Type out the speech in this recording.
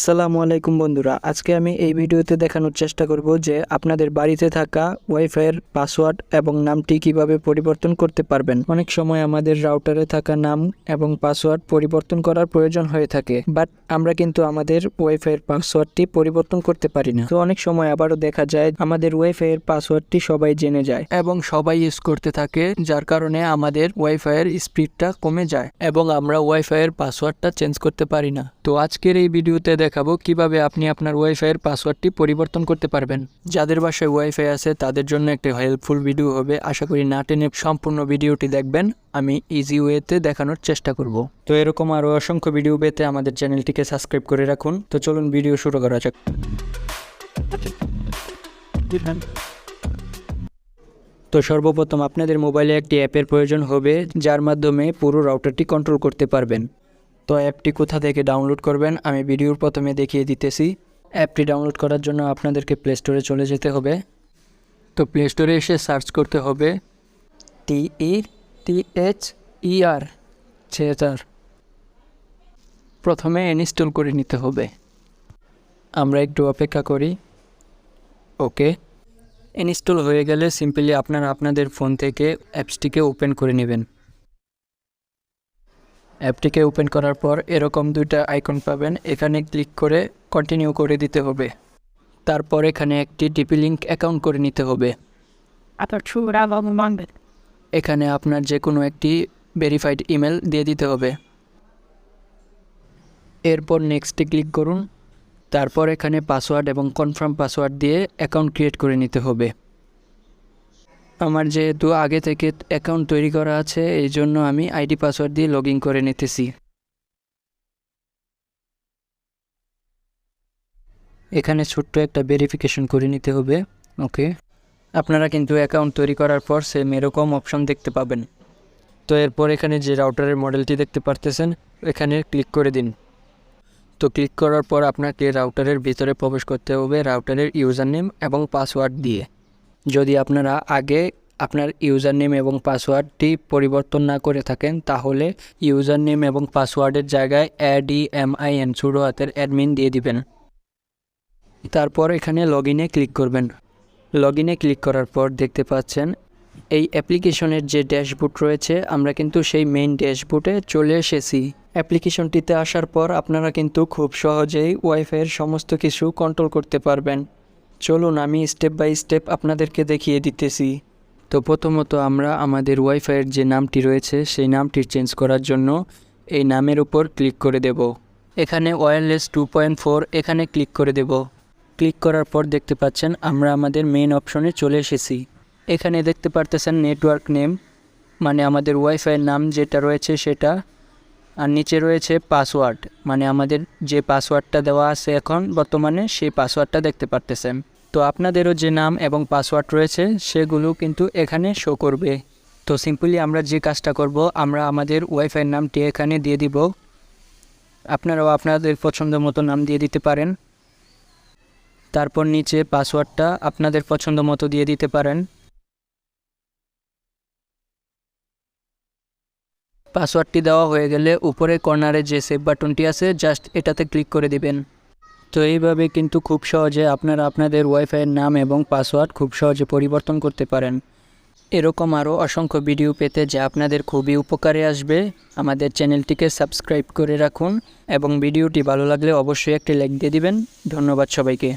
আসসালামু আলাইকুম বন্ধুরা, আজকে আমি এই ভিডিওতে দেখানোর চেষ্টা করব যে আপনাদের বাড়িতে থাকা ওয়াইফাইয়ের পাসওয়ার্ড এবং নামটি কিভাবে পরিবর্তন করতে পারবেন। অনেক সময় আমাদের রাউটারে থাকা নাম এবং পাসওয়ার্ড পরিবর্তন করার প্রয়োজন হয়ে থাকে, বাট আমরা কিন্তু আমাদের ওয়াইফাইয়ের পাসওয়ার্ডটি পরিবর্তন করতে পারি না। তো অনেক সময় আবারও দেখা যায় আমাদের ওয়াইফাইয়ের পাসওয়ার্ডটি সবাই জেনে যায় এবং সবাই ইউজ করতে থাকে, যার কারণে আমাদের ওয়াইফাইয়ের স্পিডটা কমে যায় এবং আমরা ওয়াইফাইয়ের পাসওয়ার্ডটা চেঞ্জ করতে পারি না। তো আজকের এই ভিডিওতে দেখাবো কিভাবে আপনি আপনার ওয়াইফাইয়ের পাসওয়ার্ডটি পরিবর্তন করতে পারবেন। যাদের বাসায় ওয়াইফাই আছে তাদের জন্য একটা হেল্পফুল ভিডিও হবে। আশা করি না টেনে সম্পূর্ণ ভিডিওটি দেখবেন, আমি ইজি ওয়েতে দেখানোর চেষ্টা করব। তো এরকম আরও অসংখ্য ভিডিও পেতে আমাদের চ্যানেলটিকে সাবস্ক্রাইব করে রাখুন। তো চলুন ভিডিও শুরু করা যাক। তো সর্বপ্রথম আপনাদের মোবাইলে একটি অ্যাপের প্রয়োজন হবে, যার মাধ্যমে পুরো রাউটারটি কন্ট্রোল করতে পারবেন। তো অ্যাপটি কোথা থেকে ডাউনলোড করবেন আমি ভিডিওর প্রথমে দেখিয়ে দিতেছি। অ্যাপটি ডাউনলোড করার জন্য আপনাদেরকে প্লে স্টোরে চলে যেতে হবে। তো প্লে স্টোরে এসে সার্চ করতে হবে TETHER থিয়েটার। প্রথমে ইনস্টল করে নিতে হবে। আমরা একটু অপেক্ষা করি। ওকে, ইনস্টল হয়ে গেলে সিম্পলি আপনারা আপনাদের ফোন থেকে অ্যাপসটিকে ওপেন করে নেবেন। অ্যাপটিকে ওপেন করার পর এরকম দুইটা আইকন পাবেন, এখানে ক্লিক করে কন্টিনিউ করে দিতে হবে। তারপর এখানে একটি ডিপি লিঙ্ক অ্যাকাউন্ট করে নিতে হবে। এখানে আপনার যে কোনো একটি ভেরিফাইড ইমেল দিয়ে দিতে হবে। এরপর নেক্সটে ক্লিক করুন। তারপর এখানে পাসওয়ার্ড এবং কনফার্ম পাসওয়ার্ড দিয়ে অ্যাকাউন্ট ক্রিয়েট করে নিতে হবে। আমার যেহেতু আগে থেকে অ্যাকাউন্ট তৈরি করা আছে, এই জন্য আমি আইডি পাসওয়ার্ড দিয়ে লগ ইন করে নিতেছি। এখানে ছোট্ট একটা ভেরিফিকেশন করে নিতে হবে। ওকে, আপনারা কিন্তু অ্যাকাউন্ট তৈরি করার পর সেম এরকম অপশন দেখতে পাবেন। তো এরপর এখানে যে রাউটারের মডেলটি দেখতে পারতেছেন, এখানে ক্লিক করে দিন। তো ক্লিক করার পর আপনাকে রাউটারের ভিতরে প্রবেশ করতে হবে রাউটারের ইউজার নেম এবং পাসওয়ার্ড দিয়ে। যদি আপনারা আগে আপনার ইউজার নেম এবং পাসওয়ার্ডটি পরিবর্তন না করে থাকেন, তাহলে ইউজার নেম এবং পাসওয়ার্ডের জায়গায় ADMIN ছোট হাতের অ্যাডমিন দিয়ে দিবেন। তারপর এখানে লগ ইনে ক্লিক করবেন। লগ ইনে ক্লিক করার পর দেখতে পাচ্ছেন এই অ্যাপ্লিকেশনের যে ড্যাশবোর্ড রয়েছে, আমরা কিন্তু সেই মেইন ড্যাশবোর্ডে চলে এসেছি। অ্যাপ্লিকেশনটিতে আসার পর আপনারা কিন্তু খুব সহজেই ওয়াইফাইয়ের সমস্ত কিছু কন্ট্রোল করতে পারবেন। চলুন আমি স্টেপ বাই স্টেপ আপনাদেরকে দেখিয়ে দিতেছি। তো প্রথমত আমরা আমাদের ওয়াইফাইয়ের যে নামটি রয়েছে সেই নামটি চেঞ্জ করার জন্য এই নামের উপর ক্লিক করে দেব। এখানে ওয়্যারলেস 2.4 এখানে ক্লিক করে দেব। ক্লিক করার পর দেখতে পাচ্ছেন আমরা আমাদের মেইন অপশনে চলে এসেছি। এখানে দেখতে পারতেছেন নেটওয়ার্ক নেম, মানে আমাদের ওয়াইফাইয়ের নাম যেটা রয়েছে সেটা, আর নিচে রয়েছে পাসওয়ার্ড, মানে আমাদের যে পাসওয়ার্ডটা দেওয়া আছে এখন বর্তমানে সেই পাসওয়ার্ডটা দেখতে পারতেছেন। তো আপনাদেরও যে নাম এবং পাসওয়ার্ড রয়েছে সেগুলো কিন্তু এখানে শো করবে। তো সিম্পলি আমরা যে কাজটা করব, আমরা আমাদের ওয়াইফাইয়ের নামটি এখানে দিয়ে দিব। আপনারাও আপনাদের পছন্দ মতো নাম দিয়ে দিতে পারেন। তারপর নিচে পাসওয়ার্ডটা আপনাদের পছন্দ মতো দিয়ে দিতে পারেন। পাসওয়ার্ডটি দেওয়া হয়ে গেলে উপরে কর্নারে যে সেভ বাটনটি আছে, জাস্ট এটাতে ক্লিক করে দিবেন। তো এইভাবে কিন্তু খুব সহজে আপনারা আপনাদের ওয়াইফাইয়ের নাম এবং পাসওয়ার্ড খুব সহজে পরিবর্তন করতে পারেন। এরকম আরও অসংখ্য ভিডিও পেতে যা আপনাদের খুবই উপকারে আসবে, আমাদের চ্যানেলটিকে সাবস্ক্রাইব করে রাখুন এবং ভিডিওটি ভালো লাগলে অবশ্যই একটি লাইক দিয়ে দিবেন। ধন্যবাদ সবাইকে।